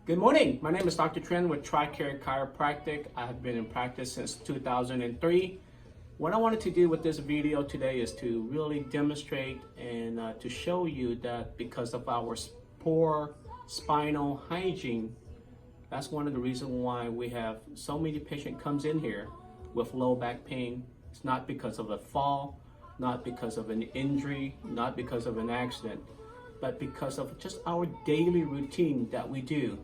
Good morning. My name is Dr. Trent with TRICARE Chiropractic. I have been in practice since 2003. What I wanted to do with this video today is to really demonstrate and to show you that because of our poor spinal hygiene, that's one of the reasons why we have so many patients comes in here with low back pain. It's not because of a fall, not because of an injury, not because of an accident, but because of just our daily routine that we do.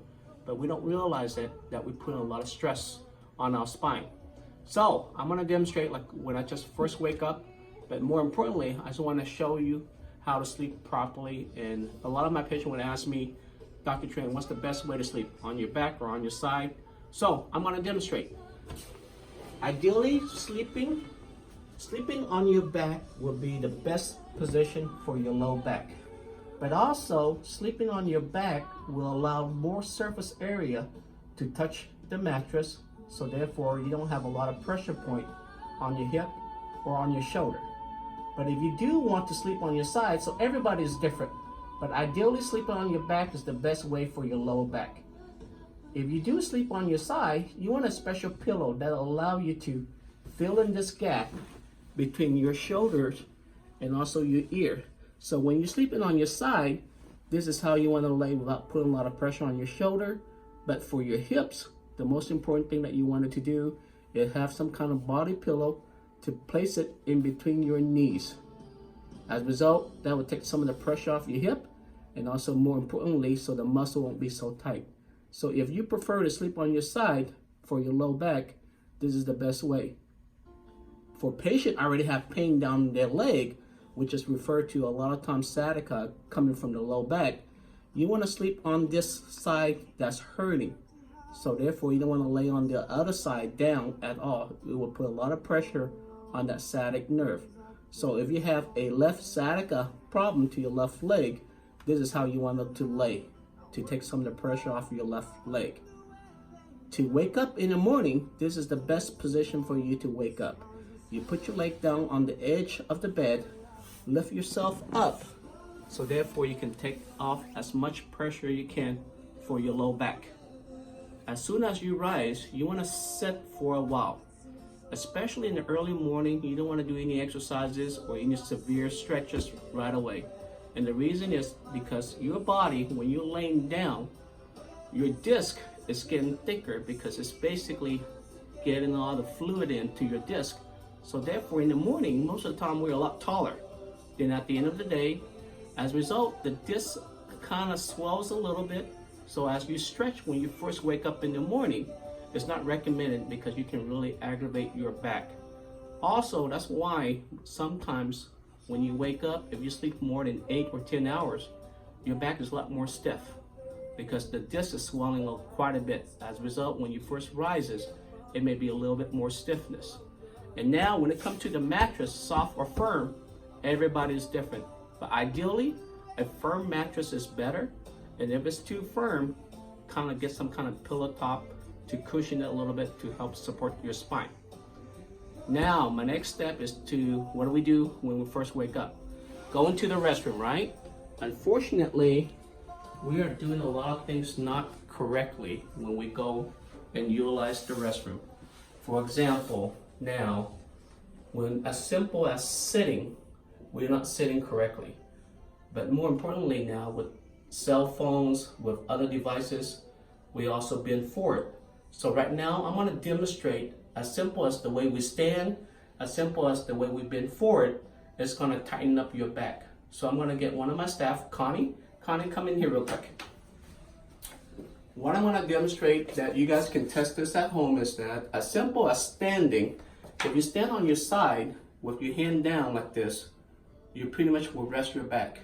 But we don't realize that we put a lot of stress on our spine. So I'm gonna demonstrate like when I just first wake up, but more importantly, I just wanna show you how to sleep properly. And a lot of my patients would ask me, Dr. Trent, what's the best way to sleep? On your back or on your side? So I'm gonna demonstrate. Ideally, sleeping on your back will be the best position for your low back. But also, sleeping on your back will allow more surface area to touch the mattress, so therefore you don't have a lot of pressure point on your hip or on your shoulder. But if you do want to sleep on your side, so everybody is different, but ideally sleeping on your back is the best way for your lower back. If you do sleep on your side, you want a special pillow that'll allow you to fill in this gap between your shoulders and also your ear. So when you're sleeping on your side, this is how you want to lay without putting a lot of pressure on your shoulder. But for your hips, the most important thing that you wanted to do is have some kind of body pillow to place it in between your knees. As a result, that will take some of the pressure off your hip, and also more importantly, so the muscle won't be so tight. So if you prefer to sleep on your side for your low back, this is the best way. For patients already have pain down their leg, which is referred to a lot of times sciatica coming from the low back, you want to sleep on this side that's hurting. So therefore, you don't want to lay on the other side down at all. It will put a lot of pressure on that sciatic nerve. So if you have a left sciatica problem to your left leg, this is how you want it to lay, to take some of the pressure off your left leg. To wake up in the morning, this is the best position for you to wake up. You put your leg down on the edge of the bed, lift yourself up, so therefore you can take off as much pressure you can for your low back. As soon as you rise, you want to sit for a while. Especially in the early morning, you don't want to do any exercises or any severe stretches right away. And the reason is because your body, when you're laying down, your disc is getting thicker because it's basically getting all the fluid into your disc. So therefore in the morning, most of the time we're a lot taller. Then at the end of the day, as a result, the disc kind of swells a little bit. So as you stretch when you first wake up in the morning, it's not recommended because you can really aggravate your back. Also, that's why sometimes when you wake up, if you sleep more than 8 or 10 hours, your back is a lot more stiff because the disc is swelling quite a bit. As a result, when you first rises, it may be a little bit more stiffness. And now when it comes to the mattress, soft or firm, everybody is different. But ideally, a firm mattress is better. And if it's too firm, kind of get some kind of pillow top to cushion it a little bit to help support your spine. Now, my next step is to, what do we do when we first wake up? Go into the restroom, right? Unfortunately, we are doing a lot of things not correctly when we go and utilize the restroom. For example, now, when as simple as sitting, we're not sitting correctly. But more importantly now, with cell phones, with other devices, we also bend forward. So right now, I'm going to demonstrate as simple as the way we stand, as simple as the way we bend forward, it's going to tighten up your back. So I'm going to get one of my staff, Connie. Connie, come in here real quick. What I'm going to demonstrate that you guys can test this at home is that as simple as standing, if you stand on your side with your hand down like this, you pretty much will rest your back.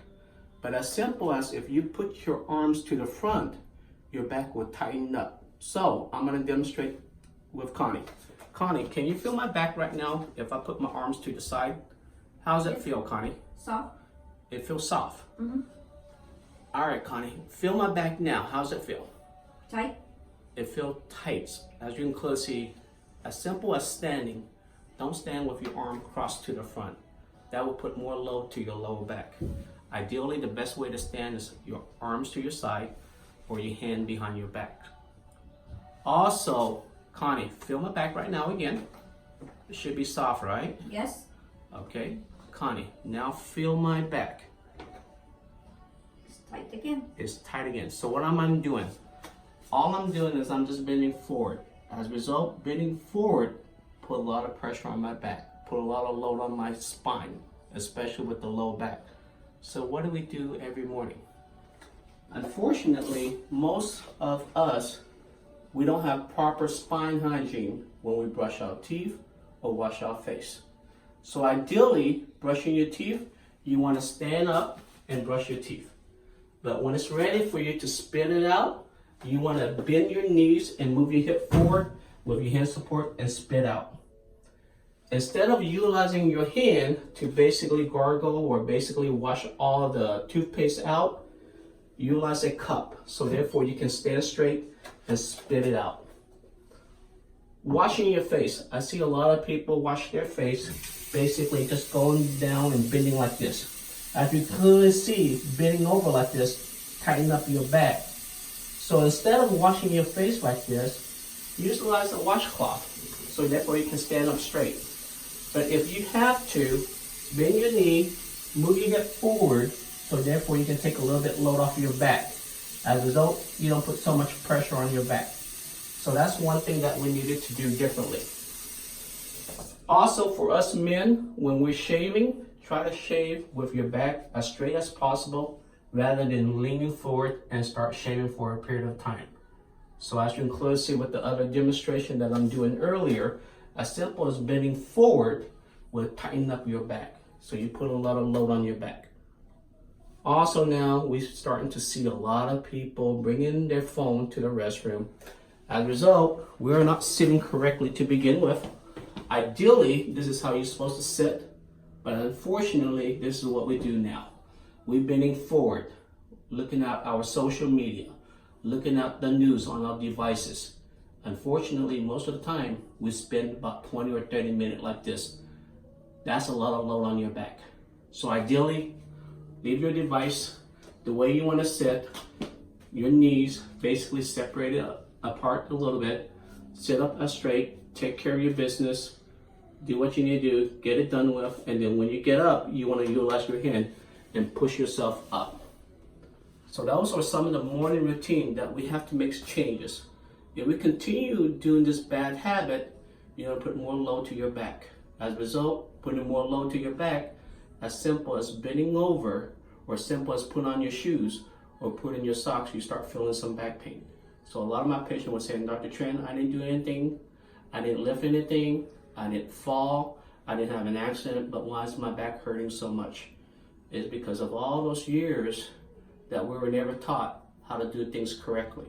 But as simple as if you put your arms to the front, your back will tighten up. So I'm going to demonstrate with Connie. Connie, can you feel my back right now if I put my arms to the side? How does it feel, Connie? Soft. It feels soft. Mm-hmm. All right, Connie, feel my back now. How does it feel? Tight. It feels tight. As you can clearly see, as simple as standing, don't stand with your arm crossed to the front. That will put more load to your lower back. Ideally, the best way to stand is your arms to your side or your hand behind your back. Also, Connie, feel my back right now again. It should be soft, right? Yes. Okay. Connie, now feel my back. It's tight again. It's tight again. So what am I doing? All I'm doing is I'm just bending forward. As a result, bending forward put a lot of pressure on my back, put a lot of load on my spine, especially with the low back. So what do we do every morning? Unfortunately, most of us, we don't have proper spine hygiene when we brush our teeth or wash our face. So ideally, brushing your teeth, you want to stand up and brush your teeth. But when it's ready for you to spit it out, you want to bend your knees and move your hip forward with your hand support and spit out. Instead of utilizing your hand to basically gargle or basically wash all the toothpaste out, utilize a cup. So therefore you can stand straight and spit it out. Washing your face. I see a lot of people wash their face basically just going down and bending like this. As you clearly see, bending over like this, tighten up your back. So instead of washing your face like this, utilize a washcloth. So therefore you can stand up straight. But if you have to, bend your knee, move your hip forward, so therefore you can take a little bit load off your back. As a result, you don't put so much pressure on your back. So that's one thing that we needed to do differently. Also for us men, when we're shaving, try to shave with your back as straight as possible rather than leaning forward and start shaving for a period of time. So as you can clearly see with the other demonstration that I'm doing earlier, as simple as bending forward will tighten up your back. So you put a lot of load on your back. Also now, we're starting to see a lot of people bringing their phone to the restroom. As a result, we're not sitting correctly to begin with. Ideally, this is how you're supposed to sit, but unfortunately, this is what we do now. We're bending forward, looking at our social media, looking at the news on our devices. Unfortunately, most of the time, we spend about 20 or 30 minutes like this. That's a lot of load on your back. So ideally, leave your device the way you want to sit, your knees basically separated apart a little bit, sit up as straight, take care of your business, do what you need to do, get it done with, and then when you get up, you want to utilize your hand and push yourself up. So those are some of the morning routine that we have to make changes. If we continue doing this bad habit, you're going to put more load to your back. As a result, putting more load to your back, as simple as bending over, or simple as putting on your shoes, or putting your socks, you start feeling some back pain. So a lot of my patients were saying, Dr. Tran, I didn't do anything, I didn't lift anything, I didn't fall, I didn't have an accident, but why is my back hurting so much? It's because of all those years that we were never taught how to do things correctly.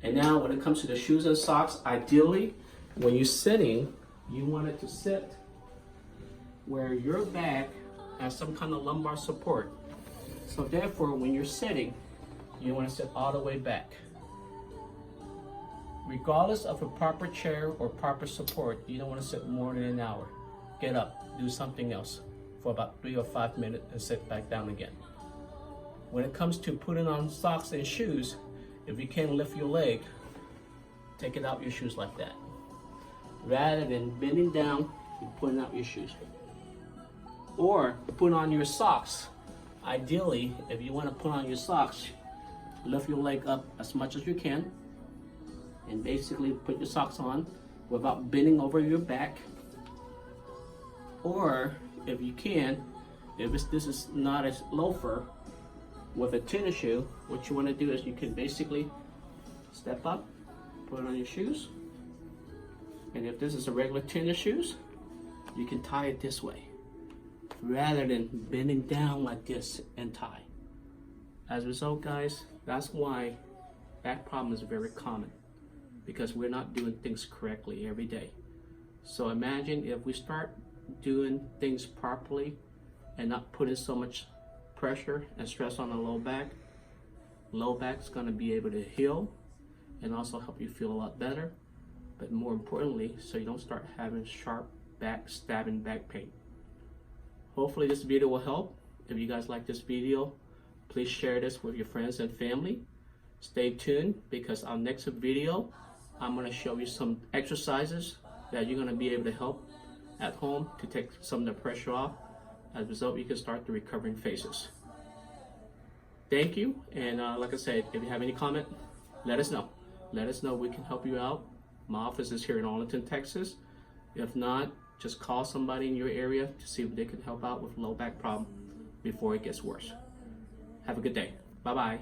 And now when it comes to the shoes and socks, ideally, when you're sitting, you want it to sit where your back has some kind of lumbar support. So therefore, when you're sitting, you want to sit all the way back. Regardless of a proper chair or proper support, you don't want to sit more than an hour. Get up, do something else for about 3 or 5 minutes and sit back down again. When it comes to putting on socks and shoes, if you can't lift your leg, take it out your shoes like that. Rather than bending down and putting out your shoes. Or put on your socks. Ideally, if you want to put on your socks, lift your leg up as much as you can and basically put your socks on without bending over your back. Or if you can, this is not a loafer, with a tennis shoe, what you want to do is you can basically step up, put it on your shoes, and if this is a regular tennis shoes, you can tie it this way rather than bending down like this and tie. As a result, guys, that's why back problem is very common, because we're not doing things correctly every day. So imagine if we start doing things properly and not putting so much pressure and stress on the low back is going to be able to heal and also help you feel a lot better, but more importantly, so you don't start having sharp stabbing back pain. Hopefully this video will help. If you guys like this video, please share this with your friends and family. Stay tuned because our next video, I'm going to show you some exercises that you're going to be able to help at home to take some of the pressure off. As a result, you can start the recovering phases. Thank you. And like I said, if you have any comment, let us know. Let us know. We can help you out. My office is here in Arlington, Texas. If not, just call somebody in your area to see if they can help out with low back problem before it gets worse. Have a good day. Bye-bye.